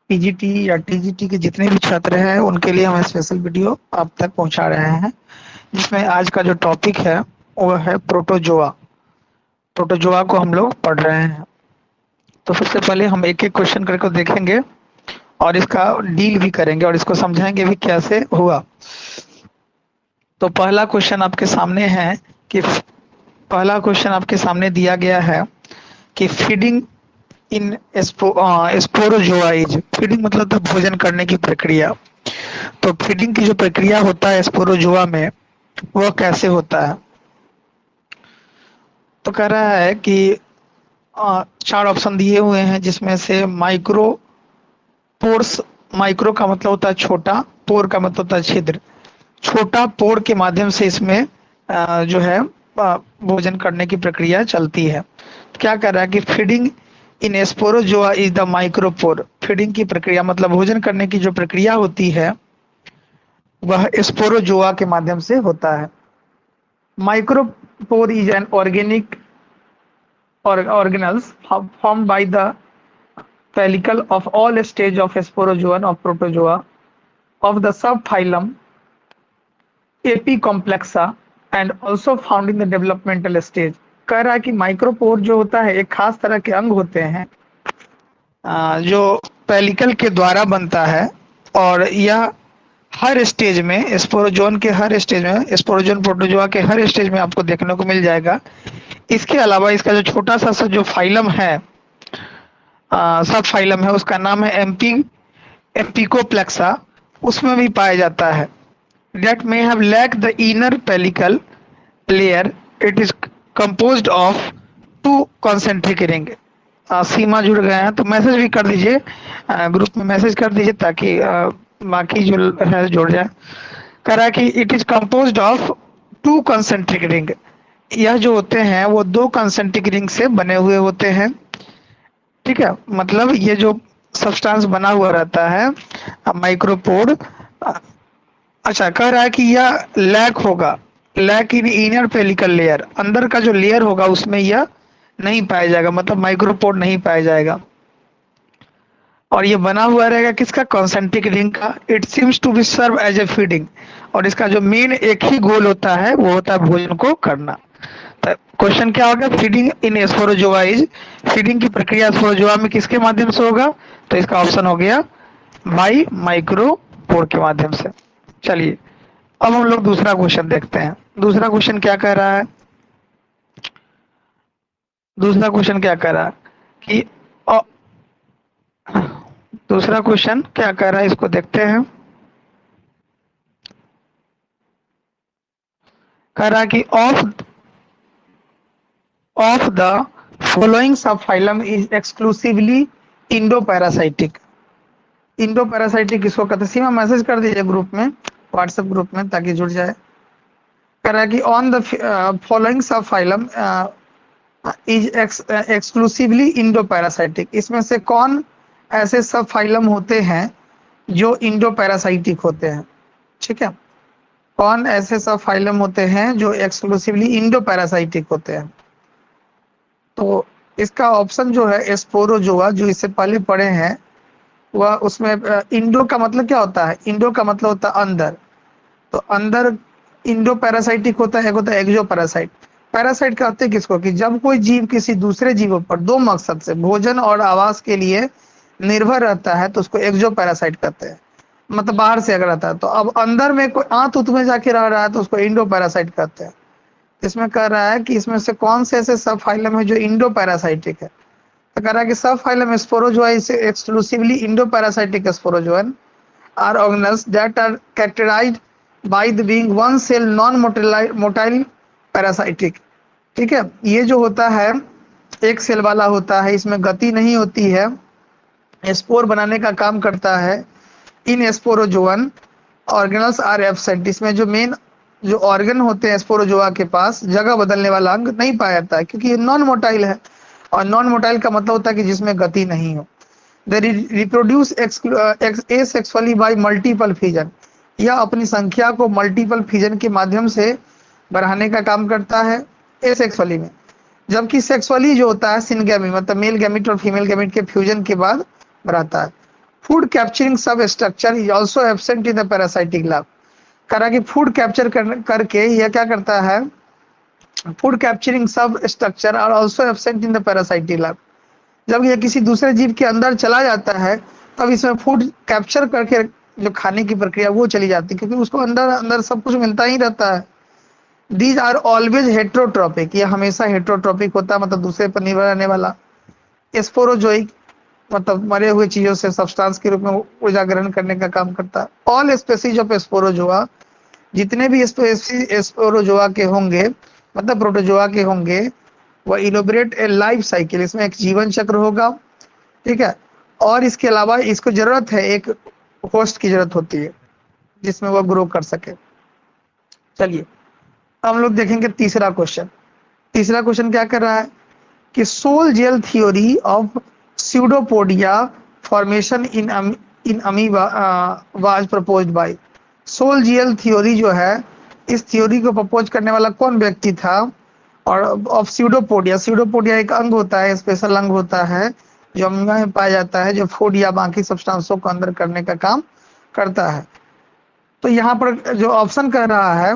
PGT या TGT के जितने भी छात्र हैं उनके लिए हम स्पेशल वीडियो आप तक पहुंचा रहे हैं, जिसमें आज का जो टॉपिक है वो है प्रोटोजोआ। प्रोटोजोआ को हम लोग पढ़ रहे हैं। तो सबसे पहले हम एक एक क्वेश्चन करके देखेंगे और इसका डील भी करेंगे और इसको समझाएंगे भी कैसे हुआ। तो पहला क्वेश्चन आपके सामने है कि पहला क्वेश्चन आपके सामने दिया गया है कि फीडिंग इन स्पोरोजोआइज। फीडिंग मतलब तो भोजन करने की प्रक्रिया। तो फीडिंग की जो प्रक्रिया होता है स्पोरोजोआ में वह कैसे होता है। तो कह रहा है कि चार ऑप्शन दिए हुए हैं, जिसमें से माइक्रो पोर्स। माइक्रो का मतलब होता है छोटा, पोर का मतलब होता है छिद्र। छोटा पोर के माध्यम से इसमें जो है भोजन करने की प्रक्रिया चलती है। तो क्या कर रहा है कि feeding in Sporozoa is the micropore. Feeding की प्रक्रिया मतलब भोजन करने की जो प्रक्रिया होती है वह स्पोरोजोआ के माध्यम से होता है। Micropore is an organic organelles formed by the pellicle of all stage of sporozoan or protozoa of the subphylum Apicomplexa and also found in the developmental stage। कह रहा है कि माइक्रोपोर जो होता है एक खास तरह के अंग होते हैं जो पेलिकल के द्वारा बनता है, और यह हर स्टेज में स्पोरोजोन के हर स्टेज में स्पोरोजोन प्रोटोजोआ के हर स्टेज में आपको देखने को मिल जाएगा। इसके अलावा इसका जो छोटा सा जो फाइलम है, सब फाइलम है, उसका नाम है एम्पिकोप्लेक्सा, उसमें भी पाया जाता है। That may have lack the inner pellicle layer. It is composed of two concentric ring. सीमा जुड़ गए हैं तो मैसेज भी कर दीजिए, ग्रुप में मैसेज कर दीजिए ताकि बाकी जो है जुड़ जाए। कह रहा है कि it is composed of two concentric ring. यह जो होते हैं वो दो कॉन्सेंट्रिक रिंग से बने हुए होते हैं। ठीक है, मतलब ये जो सब्सटेंस बना हुआ रहता है माइक्रोपोर। अच्छा, कह रहा है कि यह लैक होगा, lack in inner pellicle layer. अंदर का जो लेयर होगा उसमें यह नहीं पाया जाएगा, मतलब माइक्रोपोर नहीं पाया जाएगा। और ये बना हुआ रहेगा किसका, कॉन्सेंट्रिक रिंग का। It seems to be serve as a feeding. और इसका जो मेन एक ही गोल होता है वो होता है भोजन को करना। तो क्वेश्चन क्या हो गया, feeding in Sporozoa is. Feeding की प्रक्रिया स्पोरोजोआ में किसके माध्यम से होगा, तो इसका ऑप्शन हो गया बाई माइक्रोपोर के माध्यम से। चलिए अब हम लोग दूसरा क्वेश्चन देखते हैं। दूसरा क्वेश्चन क्या कह रहा है, दूसरा क्वेश्चन क्या कह रहा है कि दूसरा क्वेश्चन क्या कह रहा है इसको देखते हैं। कह रहा है कि ऑफ द फॉलोइंग सब phylum is exclusively Indo parasitic. Indo parasitic किसको कहते हैं, सीमा मैसेज कर दीजिए ग्रुप में, व्हाट्सएप ग्रुप में, ताकि जुड़ जाए। कह रहा है कि ऑन द फॉलोइंग सब phylum is exclusively Indo parasitic. इसमें से कौन ऐसे सब फाइलम होते हैं जो इंडो पैरासाइटिक होते हैं। ठीक है, कौन ऐसे सब फाइलम होते हैं जो एक्सक्लूसिवली इंडो पैरासाइटिक होते हैं। तो इसका ऑप्शन जो है स्पोरोजोआ, जो इससे पहले पढ़े हैं, वह उसमें इंडो का मतलब क्या होता है, इंडो का मतलब होता है अंदर। तो अंदर इंडो पैरासाइटिक होता है, एक होता है एक्सो पैरासाइट। पैरासाइट कहते हैं किसको, कि जब कोई जीव किसी दूसरे जीवों पर दो मकसद से भोजन और आवास के लिए निर्भर रहता है तो उसको एक्सो पैरासाइट कहते हैं। मतलब बाहर से अगर आता है, तो अब अंदर में कोई आंत उत में जाके रह रहा है तो उसको इंडो पैरासाइट कहते हैं। इसमें कह रहा है कि इसमें से कौन से ऐसे सब फाइलम है जो इंडो पैरासाइटिक है। तो कह रहा है कि सब phylum sporozoa is exclusively endoparasitic sporozoan are organelles that are characterized by the being one cell non motile parasitic। ठीक है, ये जो होता है एक सेल वाला होता है, इसमें गति नहीं होती है, स्पोर बनाने का काम करता है। इन स्पोरोजोअन ऑर्गेनल्स आर एब्सेंट। इसमें जो मेन जो ऑर्गन होते हैं स्पोरोजोआ के पास, जगह बदलने वाला अंग नहीं पाया जाता है, क्योंकि ये नॉन मोटाइल है। और नॉन मोटाइल का मतलब होता है कि जिसमें गति नहीं हो। They reproduce asexually by multiple fission। यह अपनी संख्या को मल्टीपल फिजन के माध्यम से बढ़ाने का काम करता है एसेक्सुअली में। जबकि सेक्सुअली जो होता है सिनगैमी, मतलब मेल गैमिट और फीमेल गैमिट के फ्यूजन के बाद बढ़ाता है। Food capturing sub structure is also absent in the parasitic lab. करा कि फूड कैप्चर करके यह क्या करता है, food capturing sub structure are also absent in the parasitic lab. जब यह किसी दूसरे जीव के अंदर चला जाता है तब इसमें फूड कैप्चर करके जो खाने की प्रक्रिया वो चली जाती है, क्योंकि उसको अंदर अंदर सब कुछ मिलता ही रहता है। दीज आर ऑलवेज हेट्रोट्रॉपिक, ये हमेशा हेट्रोट्रॉपिक होता है, मतलब दूसरे पर निर्भर रहने वाला। स्पोरोजोइक, मतलब मरे हुए चीजों से सब्सटेंस के रूप में ऊर्जा ग्रहण करने का काम करता है। ऑल स्पेसीज ऑफ स्पोरोजोआ, जितने भी स्पोरोजोआ के होंगे, मतलब प्रोटोजोआ के होंगे, वह इलोबरेट ए लाइफ साइकिल, इसमें एक जीवन चक्र होगा, ठीक है। और इसके अलावा इसको जरूरत है, एक होस्ट की जरूरत होती है जिसमें वह ग्रो कर सके। चलिए हम लोग देखेंगे तीसरा क्वेश्चन। तीसरा क्वेश्चन क्या कर रहा है कि soul gel theory of pseudopodia formation in amoeba was proposed by. Sol gel theory जो है, इस थ्योरी को प्रपोज करने वाला कौन व्यक्ति था? और ऑफ स्यूडोपोडिया, स्यूडोपोडिया एक अंग होता है, स्पेशल अंग होता है जो अमीबा में पाया जाता है, जो फूड या बाकी सब्सटेंसों को अंदर करने का काम करता है। तो यहाँ पर जो ऑप्शन कह रहा है,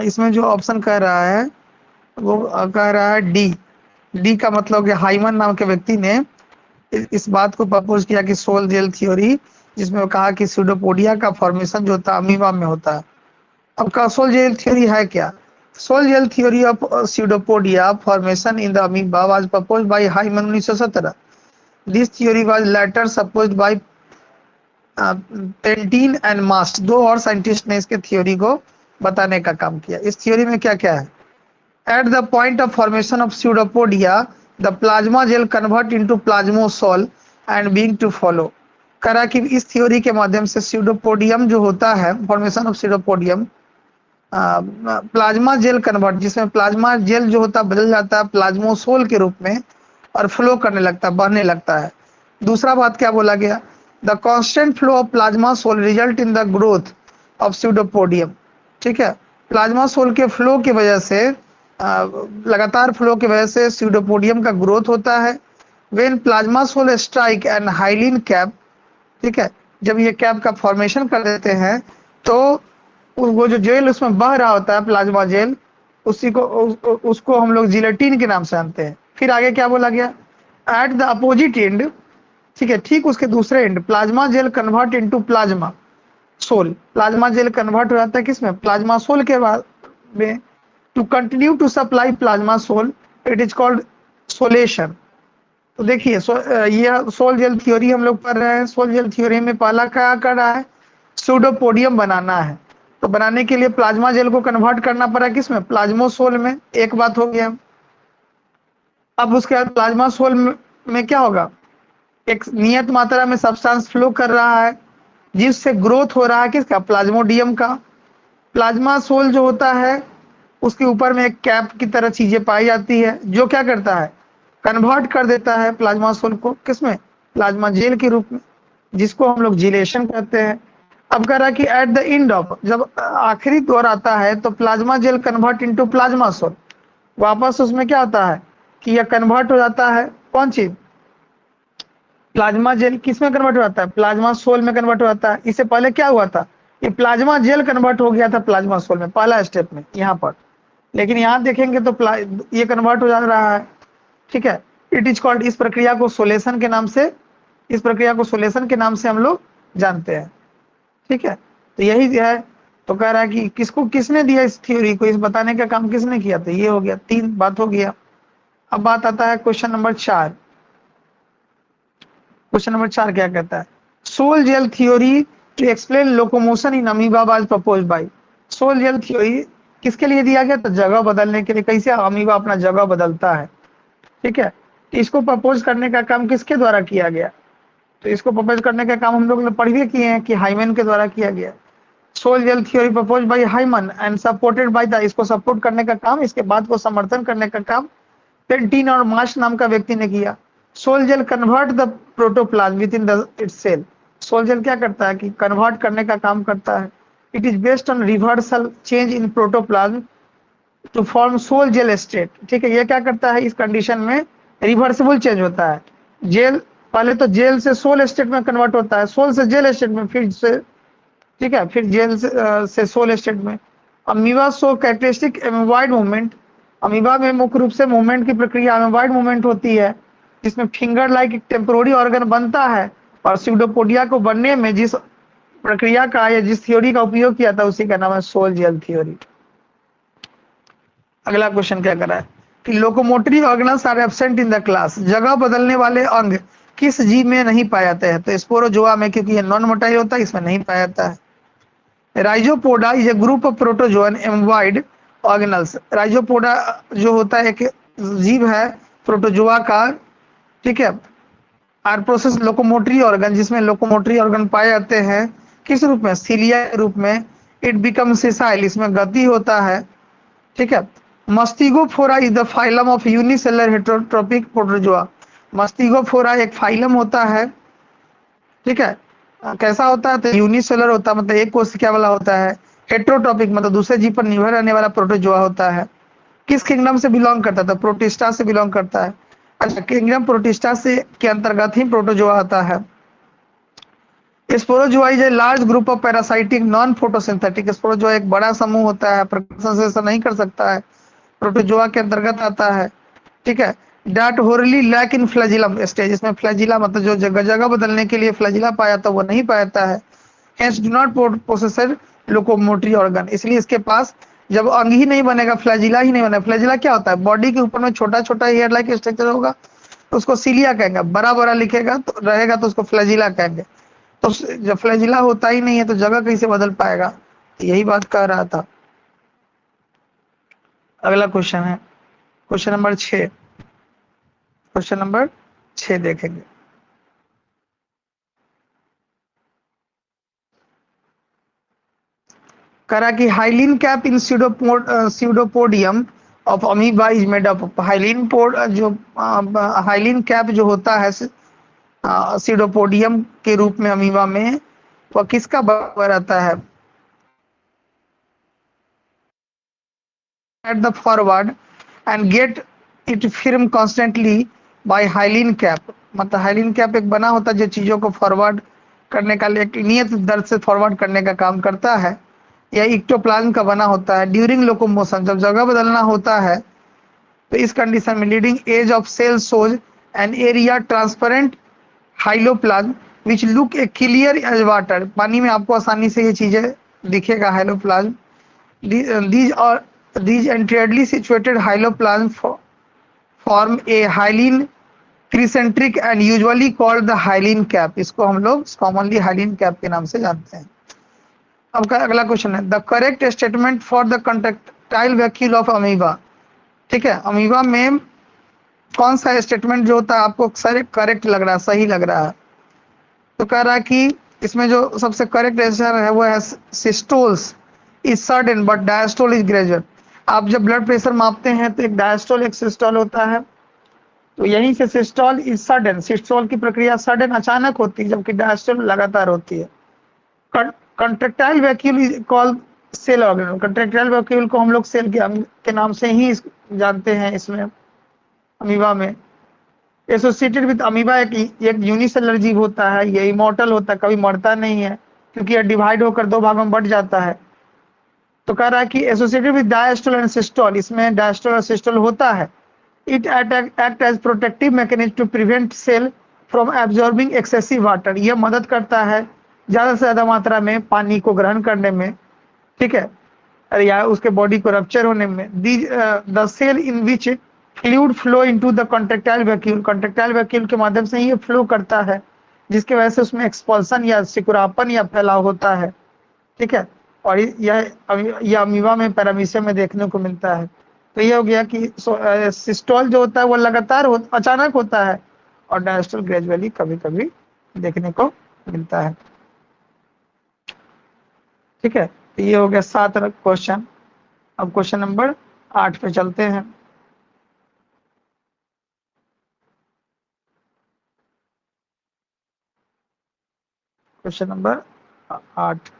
इसमें जो ऑप्शन कह रहा है वो कह रहा है डी। डी का मतलब कि हाइमन नाम के व्यक्ति ने इस बात को प्रपोज किया कि सोल जेल थ्योरी, जिसमें वो कहा कि स्यूडोपोडिया का फॉर्मेशन जो होता है अमीबा में होता है। अब का सोल जेल थ्योरी है क्या? Sol gel theory of pseudopodia formation in the amoeba was proposed by Hyman 1917। This theory was later supposed by Pantin and Mast, दो और साइंटिस्ट ने इसके थ्योरी को बताने का काम किया। इस थ्योरी में क्या क्या है? At the point of formation of pseudopodia the plasma gel convert into plasmosol and being to follow. करा कि इस थ्योरी के माध्यम से स्यूडोपोडियम जो होता है, formation of pseudopodium, plasma gel convert, जिसमें प्लाज्मा जेल जो होता है बदल जाता है प्लाज्मोसोल के रूप में और फ्लो करने लगता है, बहने लगता है। दूसरा बात क्या बोला गया? The constant flow of plasma sol result in the growth of pseudopodium, ठीक है। प्लाज्मा सोल के फ्लो की वजह से, लगातार फ्लो की वजह से स्यूडोपोडियम का ग्रोथ होता है। When plasma sol strike and hyaline cap, ठीक है, जब ये कैप का फॉर्मेशन कर देते हैं तो वो जो जेल उसमें बह रहा होता है प्लाज्मा जेल, उसी को उसको हम लोग जिलेटिन के नाम से जानते हैं। फिर आगे क्या बोला गया? एट द अपोजिट एंड, ठीक है, ठीक उसके दूसरे end plasma gel convert into plasma sol. Plasma gel convert हो जाता है किसमें? प्लाज्मा सोल के बाद में। To continue to supply plasma sol, it is called solation. तो देखिए ये सोल जेल थ्योरी हम लोग पढ़ रहे हैं। सोल जेल थ्योरी में पहला क्या कर रहा है? स्यूडोपोडियम बनाना है। तो बनाने के लिए प्लाज्मा जेल को कन्वर्ट करना पड़ा किसमें? प्लाज्मोसोल में। एक बात हो गया। अब उसके बाद प्लाज्मा सोल में क्या होगा? एक नियत मात्रा में सब्सटेंस फ्लो कर रहा है जिससे ग्रोथ हो रहा है किसका? प्लाज्मोडियम का। प्लाज्मा सोल जो होता है उसके ऊपर में एक कैप की तरह चीजें पाई जाती है जो क्या करता है? कन्वर्ट कर देता है प्लाज्मा सोल को किसमें? प्लाज्मा जेल के रूप में, जिसको हम लोग जिलेशन कहते हैं। अब कह रहा है कि एट द एंड ऑफ, जब आखिरी दौर आता है तो plasma gel convert into plasma sol, वापस उसमें क्या होता है कि यह कन्वर्ट हो जाता है। कौन चीज? प्लाज्मा जेल किसमें कन्वर्ट हो जाता है? प्लाज्मा सोल में कन्वर्ट हो जाता है। इससे पहले क्या हुआ था? ये प्लाज्मा जेल कन्वर्ट हो गया था प्लाज्मा सोल में, पहला स्टेप में यहाँ पर। लेकिन यहाँ देखेंगे तो ये कन्वर्ट हो जा रहा है, ठीक है। इट इज कॉल्ड, इस प्रक्रिया को सोलेशन के नाम से, इस प्रक्रिया को सोलेशन के नाम से हम लोग जानते हैं, ठीक है। तो यही है। तो कह रहा है कि किसको, किसने दिया इस थ्योरी को, इस बताने का काम किसने किया था? ये हो गया, तीन बात हो गया। अब बात आता है क्वेश्चन नंबर 4। क्वेश्चन नंबर 4 क्या कहता है? Sol gel theory to explain locomotion in amoeba was proposed by. Sol gel theory किसके लिए दिया गया? तो जगह बदलने के लिए, कैसे अमीबा अपना जगह बदलता है, ठीक है। इसको प्रपोज करने का काम किसके द्वारा किया गया? तो इसको प्रपोज करने का काम हम लोग ने पढ़ भी किए हैं कि हाइमन के द्वारा किया गया। Sol gel theory propose by Hyman and supported by the, इसको सपोर्ट करने का काम, इसके बाद को समर्थन करने का काम पेंटीन और मार्श नाम का व्यक्ति ने किया। Sol gel convert the protoplasm within the its cell. Sol gel क्या करता है कि कन्वर्ट करने का काम करता है। It is based on reversal change in protoplasm to form sol gel state, ठीक है। ये क्या करता है? इस कंडीशन में रिवर्सिबल चेंज होता है। जेल पहले तो जेल से सोल स्टेट में कन्वर्ट होता है, सोल से जेल स्टेट में, फिर से ठीक है, फिर जेल से सोल स्टेट में। Amoeba show characteristic amoeboid movement. Amoeba में मुख्य रूप से मूवमेंट की प्रक्रिया एमीबॉइड मूवमेंट होती है, जिसमें फिंगर लाइक एक टेम्पोररी ऑर्गन बनता है, और स्यूडोपोडिया को बनने में जिस प्रक्रिया का या जिस थ्योरी का उपयोग किया था उसी का नाम है सोल जेल थ्योरी। अगला क्वेश्चन क्या कर रहा है कि locomotory organelles are absent in the class. जगह बदलने वाले अंग किस जीव में नहीं पाए जाते हैं? तो स्पोरोजोआ में, क्योंकि ये नॉन मोटाइल होता है, इसमें नहीं पाया जाता है। Rhizopoda is a group of protozoan amoeboid organelles. Rhizopoda जो होता है एक जीव है प्रोटोजोआ का, ठीक है, आर प्रोसेस लोकोमोटरी ऑर्गन, जिसमें लोकोमोटरी ऑर्गन पाए जाते हैं किस रूप में? सीलिया के रूप में। इट बिकम सिसाइल, इसमें गति होता है, ठीक है। Mastigophora is the phylum of unicellular heterotrophic protozoa. Mastigophora एक फाइलम होता है, ठीक है। कैसा होता है? तो यूनिसेलर होता है, मतलब एक कोशिका वाला होता है। हेट्रोटॉपिक मतलब दूसरे जीव पर निर्भर रहने वाला प्रोटोजोआ होता है। किस किंगडम से बिलोंग करता था? प्रोटिस्टा से बिलोंग करता है। अच्छा, किंगडम प्रोटिस्टा से के अंतर्गत ही प्रोटोजोआ आता है। Sporozoa is a large group of parasitic non photosynthetic. Sporozoa एक बड़ा समूह होता है, प्रकाश संश्लेषण नहीं कर सकता है, प्रोटोजोआ के अंतर्गत आता है, ठीक है। डाट होरली लैक इन फ्लैजिलम स्टेज, इसमें फ्लैजिला मतलब जो जगह जगह बदलने के लिए फ्लैजिला पाया था वो नहीं पाया है। Hence do not possess locomotory organ, इसलिए इसके पास जब अंग ही नहीं बनेगा, फ्लैजिला ही नहीं बनेगा। फ्लैजिला क्या होता है? बॉडी के ऊपर में छोटा छोटा हेयर लाइक स्ट्रक्चर होगा, तो उसको सीलिया कहेंगे। बड़ा बड़ा लिखेगा तो रहेगा तो उसको फ्लैजिला कहेंगे। तो जब फ्लैजिला होता ही नहीं है तो जगह कैसे बदल पाएगा? तो यही बात कह रहा था। अगला क्वेश्चन है क्वेश्चन नंबर 6। क्वेश्चन नंबर 6 देखेंगे। करा कि hyaline cap in pseudopodium of amoeba is made up. Hyaline pod जो हाइलिन कैप जो होता है स्यूडोपोडियम के रूप में अमीबा में, वह किसका बना रहता है? At the forward end get it firm constantly by hyaline cap. मतलब हाइलिन कैप एक बना होता है जो चीजों को फॉरवर्ड करने का, एक नियत दर से फॉरवर्ड करने का काम करता है। यह इक्टोप्लाज्म का बना होता है। ड्यूरिंग लोकोमोशन, जब जगह बदलना होता है तो इस कंडीशन में leading edge of cell shows an area transparent hyaloplasm which look a clear as water. पानी में आपको आसानी से ये चीजें दिखेगा, hyaloplasm. these entirely situated hyaloplasm form a hyaline crescentric and usually called the hyaline cap. इसको हम लोग कॉमनली हाइलिन कैप के नाम से जानते हैं। अब का अगला क्वेश्चन है the correct statement for the contractile vacuole of amoeba. ठीक है, अमीबा में कौन सा स्टेटमेंट जो होता है आपको सारे करेक्ट लग रहा है, सही लग रहा है? तो कह रहा है कि इसमें जो सबसे करेक्ट आंसर है वो है systoles is sudden but diastole is gradual. आप जब ब्लड प्रेशर मापते हैं तो एक डायस्टोल एक सिस्टोल होता है, तो यहीं से सिस्टोल इज सडन, सिस्टोल की प्रक्रिया सडन अचानक होती है, जबकि डायस्टोल लगातार होती है। Contractile vacuole is called cell organelle. Contractile vacuole को हम लोग सेल के नाम से ही जानते हैं। इसमें अमीबा में एसोसिएटेड विद अमीबा एक यूनिसेलर जीव होता है, ये इमॉर्टल होता है, कभी मरता नहीं है, क्योंकि यह डिवाइड होकर दो भागों में बट जाता है। तो कह रहा है कि associated with diastole and systole, इसमें डायस्टोल और सिस्टोल होता है। It act as protective mechanism to prevent cell from absorbing excessive water. यह मदद करता है ज्यादा से ज्यादा मात्रा में पानी को ग्रहण करने में, ठीक है, या उसके बॉडी को रप्चर होने में। The cell in which fluid flow into the contractile vacuole, contractile vacuole के माध्यम से ही ये फ्लो करता है, जिसकी वजह से उसमें एक्सपल्सन या सिकुड़ापन या फैलाव होता है, ठीक है। और यह अमीबा में पैरामीशियम में देखने को मिलता है। तो ये हो गया कि सिस्टोल जो होता है वो लगातार अचानक होता है, और डायस्टोल ग्रेजुअली कभी कभी देखने को मिलता है, ठीक है। तो ये हो गया 7 क्वेश्चन। अब क्वेश्चन नंबर 8 पे चलते हैं। क्वेश्चन नंबर 8,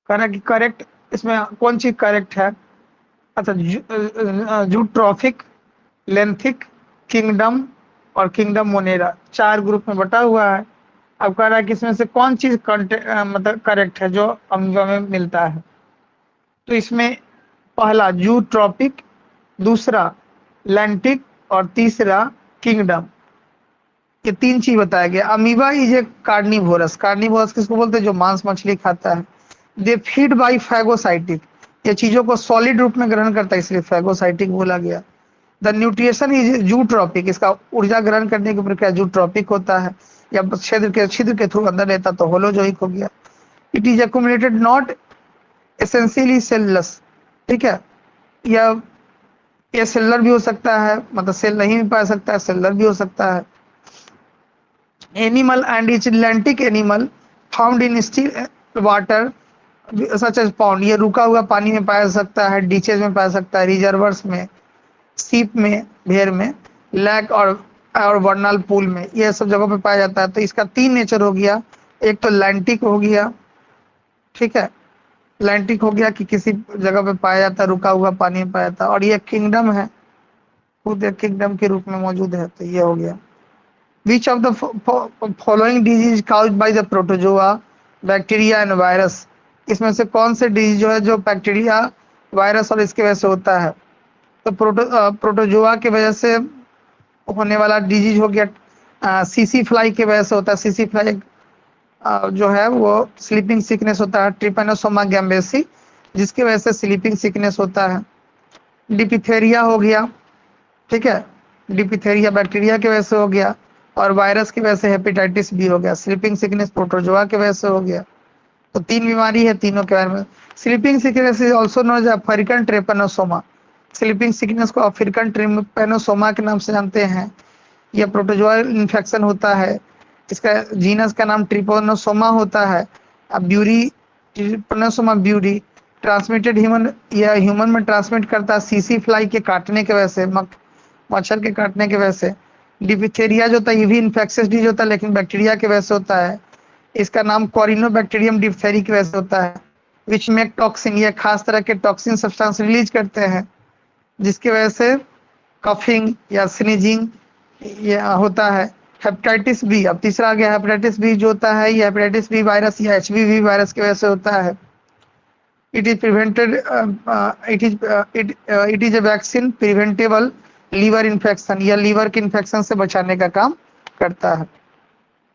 कहना कि करेक्ट, इसमें कौन सी करेक्ट है? अच्छा, जूट्रॉफिक, लेंथिक, किंगडम और किंगडम मोनेरा 4 ग्रुप में बटा हुआ है। अब कह रहा है कि इसमें से कौन चीज मतलब करेक्ट है जो अमीबा में मिलता है। तो इसमें पहला जूट्रॉपिक, दूसरा लैंटिक और तीसरा किंगडम, ये 3 चीज बताया गया। Amoeba is a carnivorous, carnivorous किसको बोलते हैं, जो मांस मछली खाता है। दे फीड बाय फैगोसाइटिक, ये चीजों को सॉलिड रूप में ग्रहण करता है इसलिए फैगोसाइटिक बोला गया। द न्यूट्रिशन इज जूट्रॉपिक, इसका ऊर्जा ग्रहण करने की प्रक्रिया जूट्रॉपिक होता है, या छिद्र के थ्रू अंदर रहता तो होलोजोइक हो गया। It is accumulated not essentially cellless, ठीक है, या ये सेलर भी हो सकता है, मतलब सेल नहीं भी पा सकता है, सेलर भी हो सकता है। Animal and each Atlantic animal found in still water such as pond, ये रुका हुआ पानी में पाया सकता है, डीचेज में पाया सकता है, रिजर्वर्स में, सीप में, भेड़ में, लैक और वर्नल पूल में, ये सब जगहों पे पाया जाता है। तो इसका 3 नेचर हो गया, एक तो लैंटिक हो गया, ठीक है, लैंटिक हो गया कि किसी जगह पे पाया जाता है, रुका हुआ पानी में पाया जाता है, और ये किंगडम है, खुद एक किंगडम के रूप में मौजूद है, तो ये हो गया। Which of the following disease caused by the protozoa, bacteria and virus, इसमें से कौन से डिजीज जो है जो बैक्टीरिया, वायरस और इसकी वजह से होता है। तो प्रोटोजोआ की वजह से होने वाला डिजीज हो गया, सीसी फ्लाई की वजह से होता है। सीसी फ्लाई जो है वो स्लीपिंग सिकनेस होता है, ट्रिपेनोसोमा गैम्बेसी, जिसकी वजह से स्लीपिंग सिकनेस होता है। डिपिथेरिया हो गया, ठीक है, डिपिथेरिया बैक्टीरिया की वजह से हो गया, और वायरस की वजह से हेपेटाइटिस बी हो गया। स्लीपिंग सिकनेस प्रोटोजोआ की वजह से हो गया। तो 3 बीमारी है, तीनों के बारे में। Sleeping sickness is also known as African trypanosoma, sleeping sickness को अफ्रीकन ट्रेपनोसोमा के नाम से जानते हैं। यह प्रोटोजोअल इन्फेक्शन होता है, इसका जीनस का नाम ट्रिपोनोसोमा होता है। अब ब्यूरी, ट्रिपोनोसोमा ब्यूरी ट्रांसमिटेड ह्यूमन, यह ह्यूमन में ट्रांसमिट करता है सीसी फ्लाई के काटने के वजह से, मच्छर के काटने की वजह से। डिप्थीरिया जो होता है ये भी इन्फेक्शियस डिजीज होता है, लेकिन बैक्टीरिया की वजह से होता है। इसका नाम कॉरिनोबैक्टीरियम डिप्थेरी की वजह से होता है। विच मेक टॉक्सिन, ये खास तरह के टॉक्सिन सब्सटेंस रिलीज करते हैं, जिसकी वजह से कफिंग या स्नीजिंग ये होता है। हेपेटाइटिस बी, अब तीसरा आ गया हेपेटाइटिस बी जो होता है, ये हेपेटाइटिस बी वायरस या एचबीवी वायरस की वजह से होता है। It is prevented, it is a vaccine preventable liver infection, या लीवर के इन्फेक्शन से बचाने का काम करता है,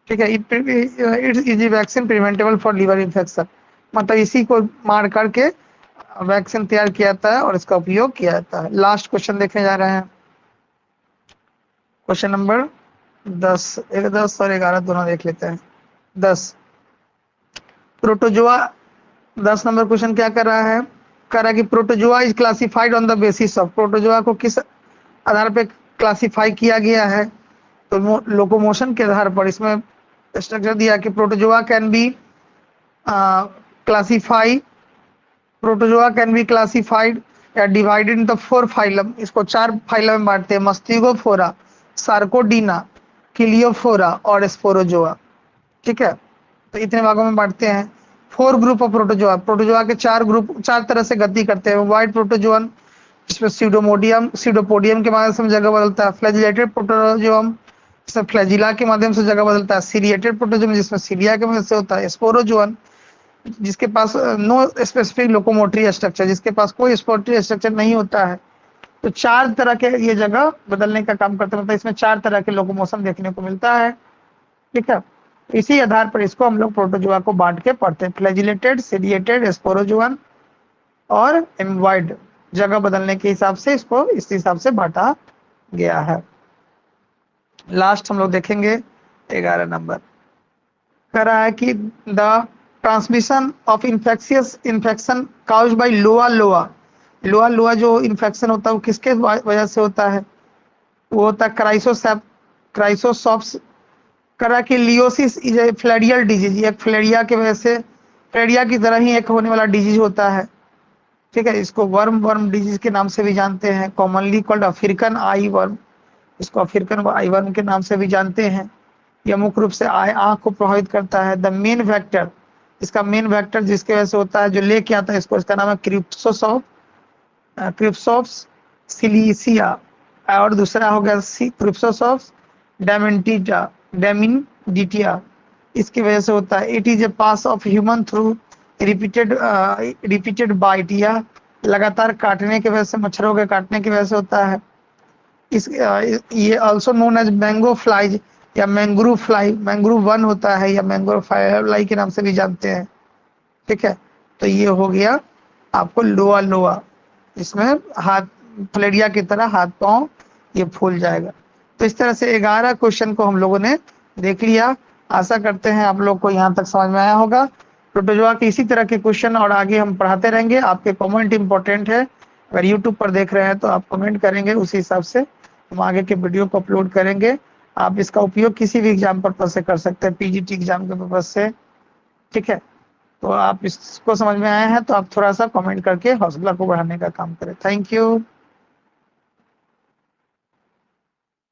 ठीक है। It is a vaccine preventable for liver infection, मतलब इसी को मार करके वैक्सीन तैयार किया जाता है और इसका उपयोग किया जाता है। लास्ट क्वेश्चन देखने जा रहे हैं, क्वेश्चन नंबर 10, 10 और 11 दोनों देख लेते हैं। 10 प्रोटोजोआ, 10 नंबर क्वेश्चन क्या कर रहा है, कह रहा है कि protozoa is classified on the basis of, protozoa को किस आधार पे क्लासिफाई किया गया है। तो लोकोमोशन के आधार पर इसमें स्ट्रक्चर दिया कि protozoa can be classify, protozoa can be classified या डिवाइडेड इन द 4 फाइलम, इसको 4 फाइलम में बांटते हैं, मस्तिगोफोरा, सार्कोडीना, किलियोफोरा और स्पोरोजोआ, ठीक है। तो इतने भागों में बांटते हैं। 4 ग्रुप ऑफ प्रोटोजोआ, प्रोटोजोआ के 4 ग्रुप 4 तरह से गति करते हैं। वाइड प्रोटोजोअन, जिसमें सीडोपोडियम के माध्यम से जगह बदलता है। फ्लैजिलेटेड प्रोटोजोअम, जिसमें फ्लैजिला के माध्यम से जगह बदलता है। सीरिएटेड प्रोटोजोअम, जिसमें सीरिया के मदद से होता है। स्पोरोजोअन, जिसके पास नो स्पेसिफिक लोकोमोटरी स्ट्रक्चर, जिसके पास कोई स्पोर्टरी स्ट्रक्चर नहीं होता है। तो 4 तरह के ये जगह बदलने का काम करते हैं, मतलब इसमें 4 तरह के लोकोमोशन देखने को मिलता है, ठीक है। इसी आधार पर इसको हम लोग प्रोटोजोआ को बांट के पढ़ते हैं, फ्लैजिलेटेड, सीरिएटेड, स्पोरोजोअन और एम्बॉइड, जगह बदलने के हिसाब से इसको इस हिसाब से बांटा गया है। लास्ट हम लोग देखेंगे 11 नंबर, कह रहा है कि the transmission of infectious infection caused bye लोआ लोआ, लोआ लोआ जो इन्फेक्शन होता है वो किसके वजह से होता है, वो होता है क्राइसोसॉप्स। करा कि लियोसिस इज ए फ्लैरियल डिजीज, एक फ्लैरिया की वजह से, फ्लैरिया की तरह ही एक होने वाला डिजीज होता है, ठीक है। इसको वर्म डिजीज के नाम से भी जानते हैं, कॉमनली कॉल्ड अफ्रीकन आई वर्म, इसको अफ्रीकन आई वर्म के नाम से भी जानते हैं। यह मुख्य रूप से आंख को प्रभावित करता है। द मेन वेक्टर, इसका मेन वेक्टर जिसके वजह से होता है, जो लेके आता है इसको, इसका नाम है क्रिप्टोसॉप, क्रिप्सोप्स सिलिसिया, और दूसरा हो गया क्रिप्सोसॉप्स डायमेंटिटा डायमिनडिटिया। इसकी वजह से होता है। It is a pass of human through repeated bite, या लगातार काटने की वजह से, मच्छरों के काटने की वजह से होता है। ये also known as mango flies या मैंग्रूव फ्लाई, मैंग्रूव वन होता है या मैंग्रोव फ्लाई के नाम से भी जानते हैं। ठीक है, तो ये हो गया आपको लोआ लोआ, इसमें हाथ फलेरिया की तरह हाथ पांव ये फूल जाएगा। तो इस तरह से 11 क्वेश्चन को हम लोगों ने देख लिया। आशा करते हैं आप लोग को यहाँ तक समझ में आया होगा। प्रोटोजोआ के इसी तरह के क्वेश्चन और आगे हम पढ़ाते रहेंगे। आपके कमेंट इंपॉर्टेंट है। अगर यूट्यूब पर देख रहे हैं तो आप कमेंट करेंगे, उसी हिसाब से हम आगे के वीडियो को अपलोड करेंगे। आप इसका उपयोग किसी भी एग्जाम पर्पज से कर सकते हैं, पीजीटी एग्जाम के पर्पज से। ठीक है, तो आप इसको समझ में आए हैं तो आप थोड़ा सा कमेंट करके हौसला को बढ़ाने का काम करें। Thank you.